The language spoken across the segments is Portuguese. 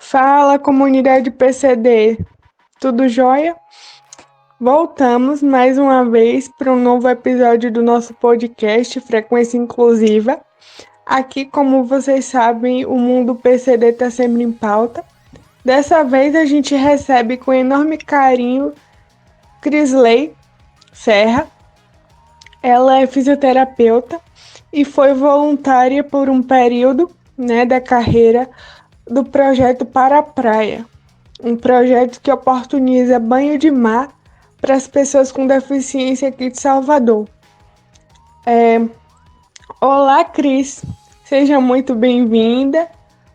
Fala, comunidade PCD, tudo jóia? Voltamos mais uma vez para um novo episódio do nosso podcast Frequência Inclusiva. Aqui, como vocês sabem, o mundo PCD está sempre em pauta. Dessa vez a gente recebe com enorme carinho Crisley Serra. Ela é fisioterapeuta e foi voluntária por um período, da carreira do projeto Para a Praia, um projeto que oportuniza banho de mar para as pessoas com deficiência aqui de Salvador. Olá, Cris, seja muito bem-vinda.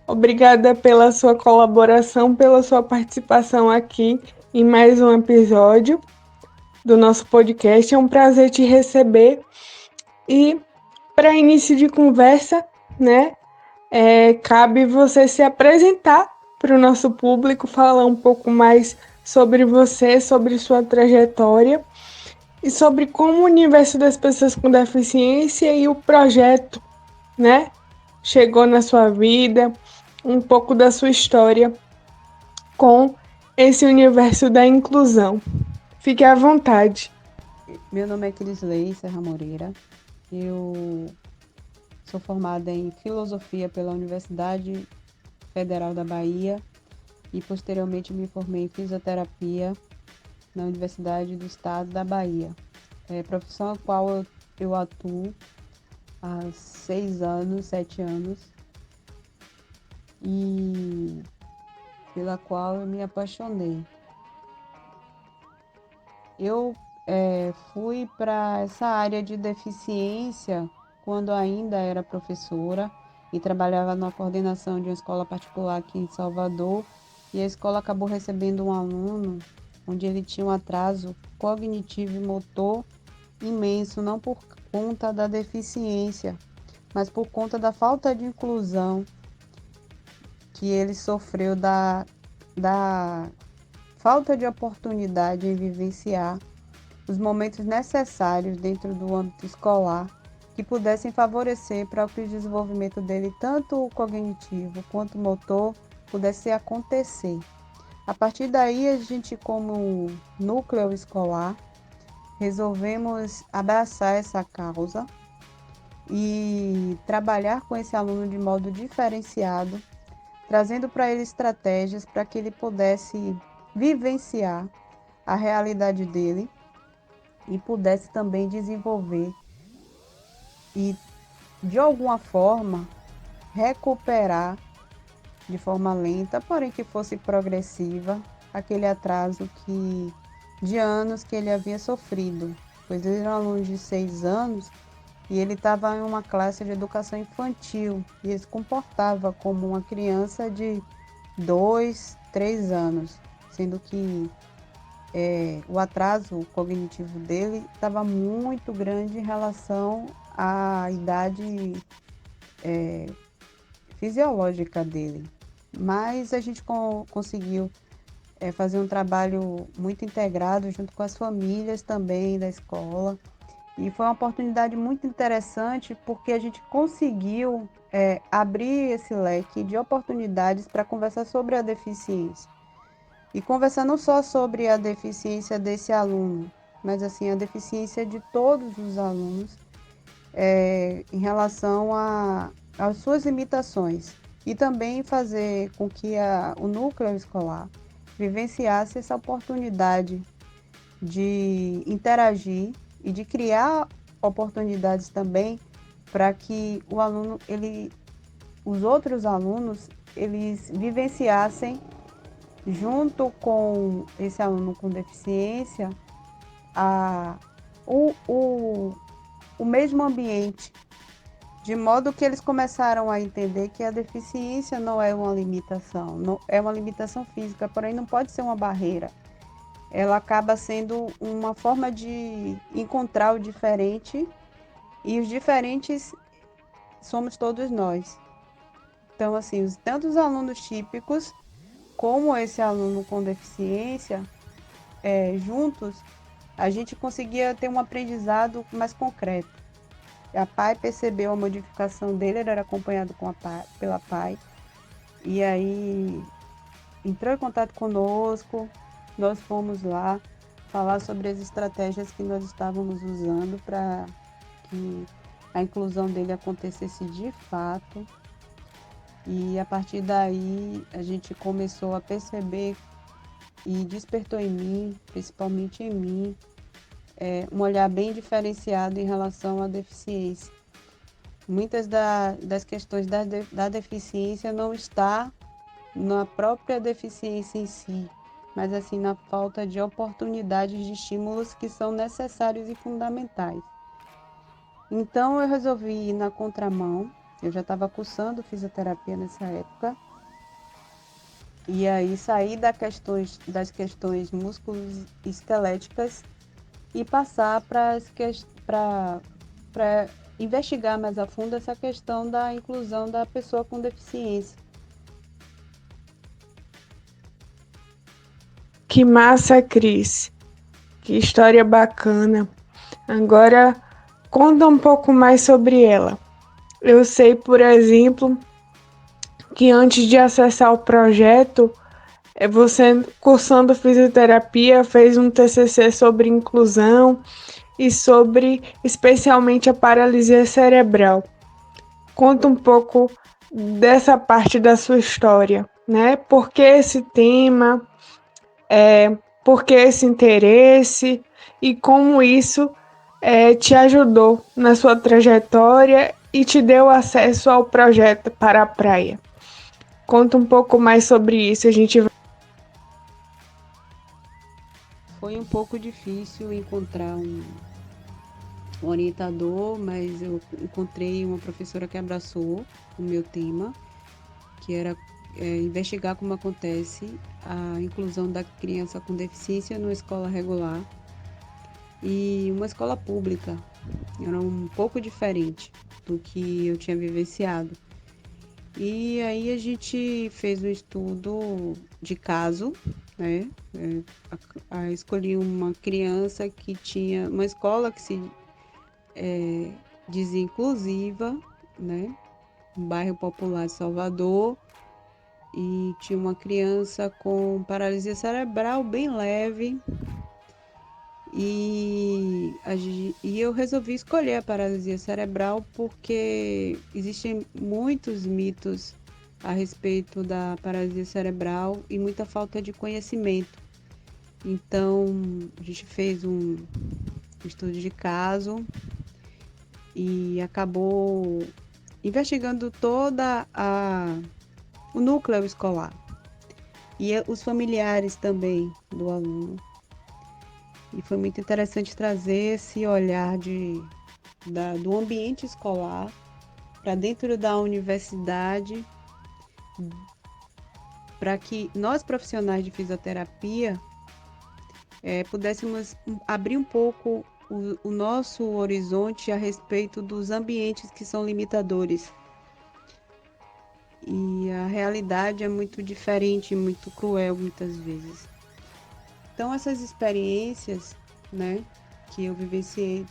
Obrigada pela sua colaboração, pela sua participação aqui em mais um episódio do nosso podcast. É um prazer te receber. E para início de conversa, né, cabe você se apresentar para o nosso público, falar um pouco mais sobre você, sobre sua trajetória e sobre como o universo das pessoas com deficiência e o projeto, né, chegou na sua vida, um pouco da sua história com esse universo da inclusão. Fique à vontade. Meu nome é Crisley Serra Moreira. Eu sou formada em Filosofia pela Universidade Federal da Bahia e posteriormente me formei em Fisioterapia na Universidade do Estado da Bahia. Profissão a qual eu atuo há 7 anos e pela qual eu me apaixonei. Eu fui para essa área de deficiência quando ainda era professora e trabalhava na coordenação de uma escola particular aqui em Salvador, e a escola acabou recebendo um aluno onde ele tinha um atraso cognitivo e motor imenso, não por conta da deficiência, mas por conta da falta de inclusão que ele sofreu da falta de oportunidade em vivenciar os momentos necessários dentro do âmbito escolar que pudessem favorecer para que o desenvolvimento dele, tanto cognitivo quanto motor, pudesse acontecer. A partir daí, a gente, como núcleo escolar, resolvemos abraçar essa causa e trabalhar com esse aluno de modo diferenciado, trazendo para ele estratégias para que ele pudesse vivenciar a realidade dele e pudesse também desenvolver e, de alguma forma, recuperar de forma lenta, porém que fosse progressiva, aquele atraso de anos que ele havia sofrido, pois ele era um aluno de 6 anos e ele estava em uma classe de educação infantil e ele se comportava como uma criança de 2, 3 anos, sendo que o atraso cognitivo dele estava muito grande em relação à idade fisiológica dele. Mas a gente conseguiu fazer um trabalho muito integrado junto com as famílias também da escola. E foi uma oportunidade muito interessante porque a gente conseguiu abrir esse leque de oportunidades para conversar sobre a deficiência. E conversar não só sobre a deficiência desse aluno, mas assim a deficiência de todos os alunos em relação às suas limitações. E também fazer com que o núcleo escolar vivenciasse essa oportunidade de interagir e de criar oportunidades também para que o aluno, os outros alunos, eles vivenciassem junto com esse aluno com deficiência o mesmo ambiente, de modo que eles começaram a entender que a deficiência não é uma limitação, não, é uma limitação física, porém não pode ser uma barreira. Ela acaba sendo uma forma de encontrar o diferente, e os diferentes somos todos nós. Então, assim, tanto os alunos típicos como esse aluno com deficiência, juntos, a gente conseguia ter um aprendizado mais concreto. A PAI percebeu a modificação dele, ele era acompanhado pela PAI, e aí entrou em contato conosco, nós fomos lá falar sobre as estratégias que nós estávamos usando para que a inclusão dele acontecesse de fato. E a partir daí a gente começou a perceber e despertou em mim, principalmente em mim, um olhar bem diferenciado em relação à deficiência. Muitas das questões da deficiência não está na própria deficiência em si, mas assim na falta de oportunidades de estímulos que são necessários e fundamentais. Então eu resolvi ir na contramão. Eu já estava cursando fisioterapia nessa época. E aí saí das questões musculoesqueléticas e passar para investigar mais a fundo essa questão da inclusão da pessoa com deficiência. Que massa, Cris. Que história bacana. Agora, conta um pouco mais sobre ela. Eu sei, por exemplo, que antes de acessar o projeto, você, cursando fisioterapia, fez um TCC sobre inclusão e sobre, especialmente, a paralisia cerebral. Conta um pouco dessa parte da sua história, né? Por que esse tema, por que esse interesse e como isso te ajudou na sua trajetória e te deu acesso ao projeto Para a Praia. Conta um pouco mais sobre isso. Foi um pouco difícil encontrar um orientador, mas eu encontrei uma professora que abraçou o meu tema, que era investigar como acontece a inclusão da criança com deficiência numa escola regular e uma escola pública. Era um pouco diferente do que eu tinha vivenciado. E aí a gente fez um estudo de caso, né? Escolhi uma criança que tinha uma escola que se dizia inclusiva, né? Um bairro popular de Salvador, e tinha uma criança com paralisia cerebral bem leve. E eu resolvi escolher a paralisia cerebral porque existem muitos mitos a respeito da paralisia cerebral e muita falta de conhecimento. Então, a gente fez um estudo de caso e acabou investigando o núcleo escolar e os familiares também do aluno. E foi muito interessante trazer esse olhar do ambiente escolar para dentro da universidade, para que nós, profissionais de fisioterapia, pudéssemos abrir um pouco o nosso horizonte a respeito dos ambientes que são limitadores. E a realidade é muito diferente, muito cruel muitas vezes. Então, essas experiências, né, que eu vivenciei,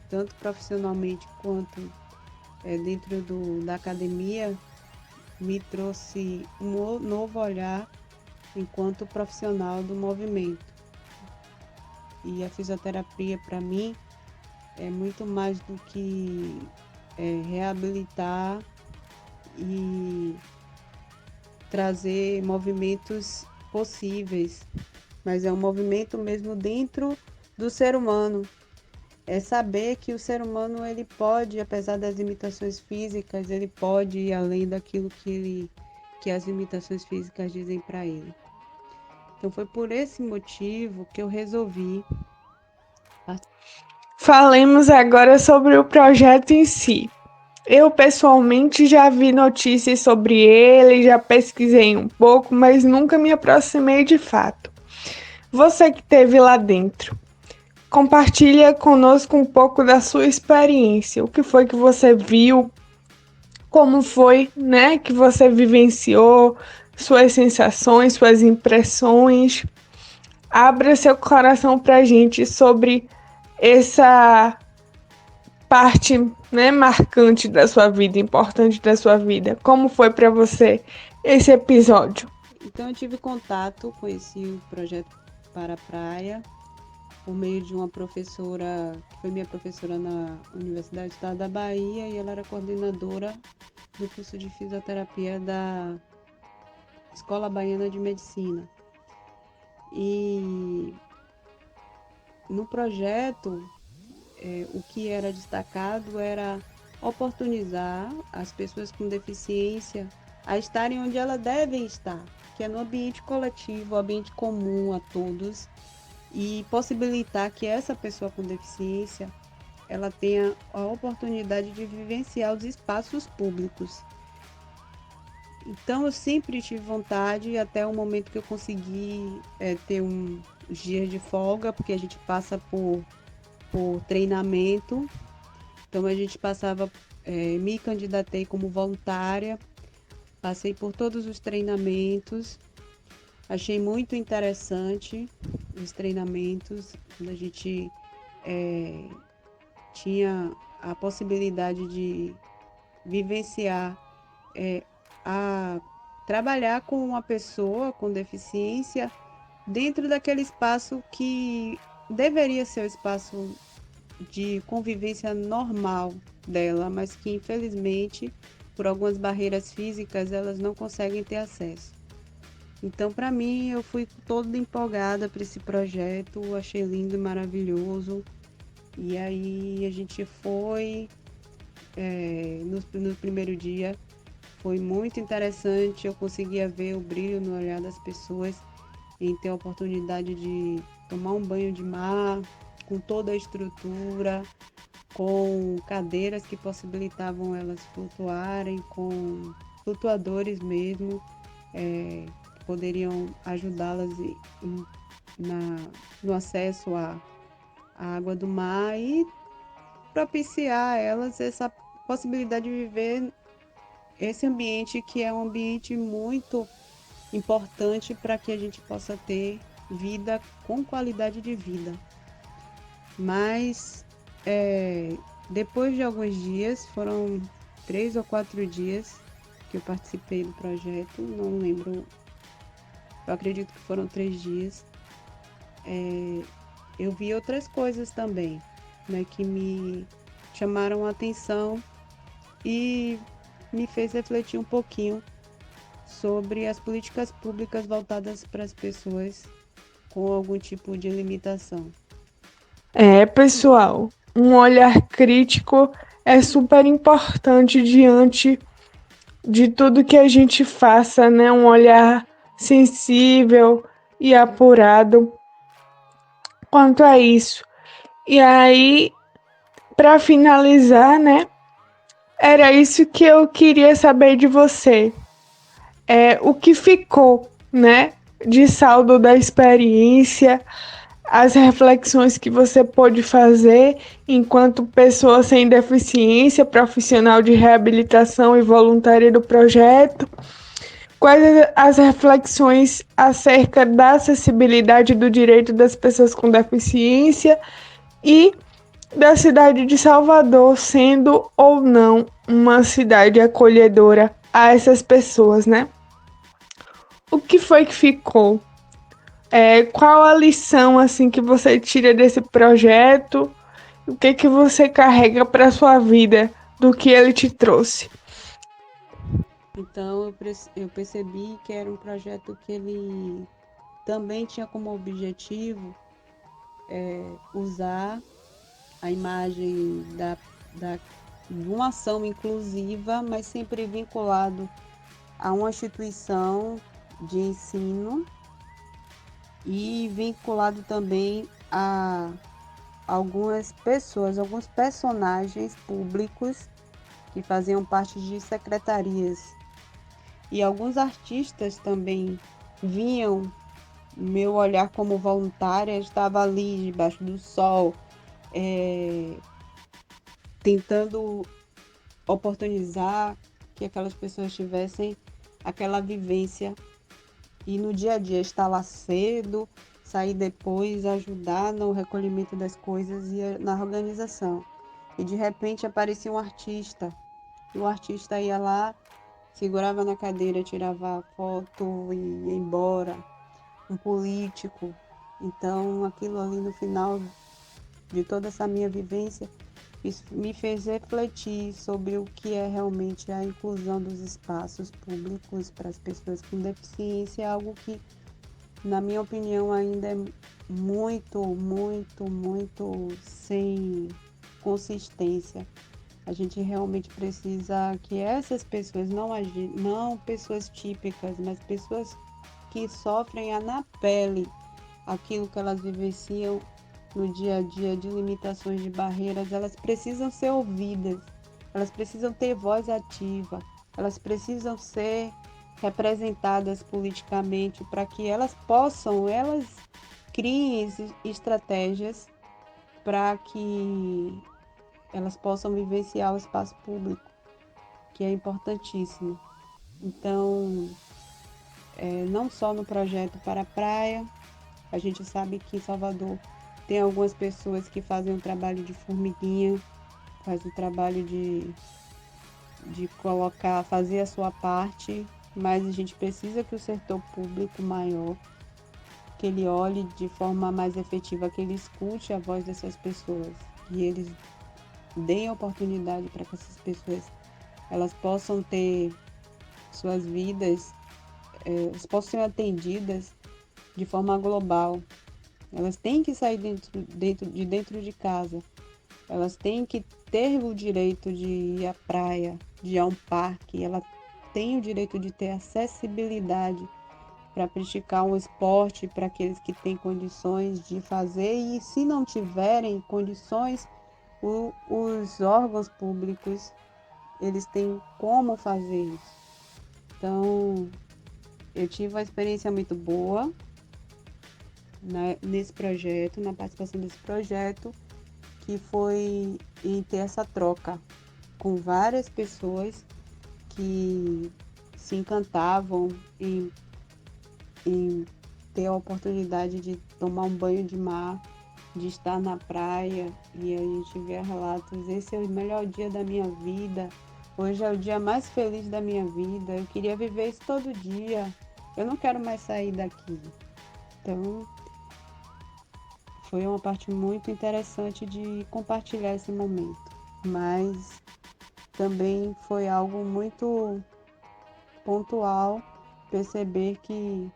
tanto profissionalmente quanto dentro da academia, me trouxe um novo olhar enquanto profissional do movimento. E a fisioterapia, para mim, é muito mais do que reabilitar e trazer movimentos possíveis, mas é um movimento mesmo dentro do ser humano. É saber que o ser humano, ele pode, apesar das limitações físicas, ele pode ir além daquilo que as limitações físicas dizem para ele. Então foi por esse motivo que eu resolvi. Falemos agora sobre o projeto em si. Eu pessoalmente já vi notícias sobre ele, já pesquisei um pouco, mas nunca me aproximei de fato. Você que esteve lá dentro, compartilha conosco um pouco da sua experiência. O que foi que você viu? Como foi, né, que você vivenciou? Suas sensações, suas impressões. Abra seu coração pra gente sobre essa parte, né, marcante da sua vida, importante da sua vida. Como foi para você esse episódio? Então eu tive contato, conheci o projeto Para a Praia, por meio de uma professora, que foi minha professora na Universidade do Estado da Bahia, e ela era coordenadora do curso de fisioterapia da Escola Baiana de Medicina. E no projeto, o que era destacado era oportunizar as pessoas com deficiência a estarem onde elas devem estar, que é no ambiente coletivo, ambiente comum a todos, e possibilitar que essa pessoa com deficiência ela tenha a oportunidade de vivenciar os espaços públicos. Então eu sempre tive vontade, até o momento que eu consegui ter uns dias de folga, porque a gente passa por treinamento. Então a gente passava, me candidatei como voluntária, passei por todos os treinamentos, achei muito interessante os treinamentos, quando a gente tinha a possibilidade de vivenciar, a trabalhar com uma pessoa com deficiência dentro daquele espaço que deveria ser o espaço de convivência normal dela, mas que infelizmente, por algumas barreiras físicas, elas não conseguem ter acesso. Então, para mim, eu fui toda empolgada para esse projeto, achei lindo e maravilhoso. E aí a gente foi, no primeiro dia, foi muito interessante, eu conseguia ver o brilho no olhar das pessoas em ter a oportunidade de tomar um banho de mar, com toda a estrutura, com cadeiras que possibilitavam elas flutuarem, com flutuadores mesmo, que poderiam ajudá-las no acesso à água do mar e propiciar a elas essa possibilidade de viver esse ambiente que é um ambiente muito importante para que a gente possa ter vida com qualidade de vida. Mas depois de alguns dias, foram 3 ou 4 dias que eu participei do projeto, não lembro, eu acredito que foram 3 dias, eu vi outras coisas também, né, que me chamaram a atenção e me fez refletir um pouquinho sobre as políticas públicas voltadas para as pessoas com algum tipo de limitação. Pessoal, um olhar crítico é super importante diante de tudo que a gente faça, né? Um olhar sensível e apurado quanto a isso. E aí, para finalizar, né? Era isso que eu queria saber de você. O que ficou, né? De saldo da experiência, as reflexões que você pôde fazer enquanto pessoa sem deficiência, profissional de reabilitação e voluntária do projeto. Quais as reflexões acerca da acessibilidade do direito das pessoas com deficiência e da cidade de Salvador sendo ou não uma cidade acolhedora a essas pessoas, né? O que foi que ficou? Qual a lição assim que você tira desse projeto? O que você carrega para sua vida do que ele te trouxe? Então eu percebi que era um projeto que ele também tinha como objetivo usar a imagem de uma ação inclusiva, mas sempre vinculado a uma instituição de ensino e vinculado também a algumas pessoas, alguns personagens públicos que faziam parte de secretarias. E alguns artistas também vinham, meu olhar como voluntária estava ali debaixo do sol, tentando oportunizar que aquelas pessoas tivessem aquela vivência e no dia a dia estar lá cedo, sair depois, ajudar no recolhimento das coisas e na organização. E de repente aparecia um artista, e o artista ia lá segurava na cadeira, tirava foto e ia embora, um político. Então, aquilo ali no final de toda essa minha vivência, isso me fez refletir sobre o que é realmente a inclusão dos espaços públicos para as pessoas com deficiência, algo que, na minha opinião, ainda é muito sem consistência. A gente realmente precisa que essas pessoas, não pessoas típicas, mas pessoas que sofrem na pele aquilo que elas vivenciam no dia a dia de limitações, de barreiras, elas precisam ser ouvidas, elas precisam ter voz ativa, elas precisam ser representadas politicamente para que elas criem estratégias para que elas possam vivenciar o espaço público, que é importantíssimo. Então, não só no projeto Para a Praia, a gente sabe que em Salvador tem algumas pessoas que fazem um trabalho de formiguinha, fazem o trabalho de fazer a sua parte, mas a gente precisa que o setor público maior, que ele olhe de forma mais efetiva, que ele escute a voz dessas pessoas, que eles deem oportunidade para que essas pessoas elas possam ter suas vidas, elas possam ser atendidas de forma global. Elas têm que sair dentro de casa. Elas têm que ter o direito de ir à praia, de ir a um parque. Ela tem o direito de ter acessibilidade para praticar um esporte para aqueles que têm condições de fazer. E se não tiverem condições, os órgãos públicos, eles têm como fazer isso. Então, eu tive uma experiência muito boa nesse projeto, na participação desse projeto, que foi em ter essa troca com várias pessoas que se encantavam em ter a oportunidade de tomar um banho de mar, de estar na praia, e a gente vê relatos: esse é o melhor dia da minha vida, hoje é o dia mais feliz da minha vida, eu queria viver isso todo dia, eu não quero mais sair daqui. Então, foi uma parte muito interessante de compartilhar esse momento, mas também foi algo muito pontual perceber que,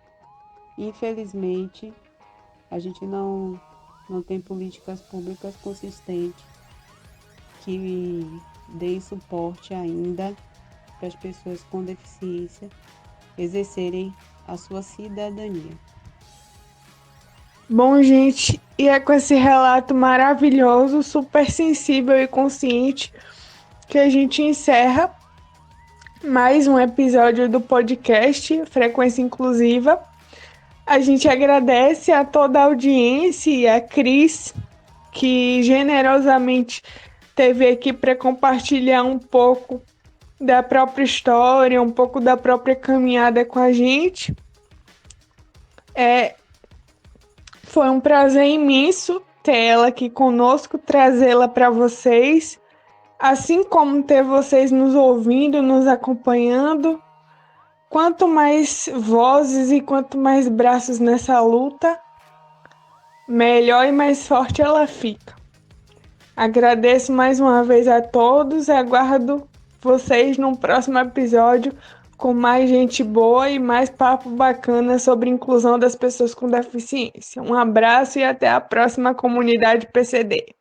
infelizmente, a gente não tem políticas públicas consistentes que deem suporte ainda para as pessoas com deficiência exercerem a sua cidadania. Bom, gente, e é com esse relato maravilhoso, super sensível e consciente que a gente encerra mais um episódio do podcast Frequência Inclusiva. A gente agradece a toda a audiência e a Cris, que generosamente esteve aqui para compartilhar um pouco da própria história, um pouco da própria caminhada com a gente. Foi um prazer imenso ter ela aqui conosco, trazê-la para vocês, assim como ter vocês nos ouvindo, nos acompanhando. Quanto mais vozes e quanto mais braços nessa luta, melhor e mais forte ela fica. Agradeço mais uma vez a todos e aguardo vocês num próximo episódio com mais gente boa e mais papo bacana sobre inclusão das pessoas com deficiência. Um abraço e até a próxima comunidade PCD.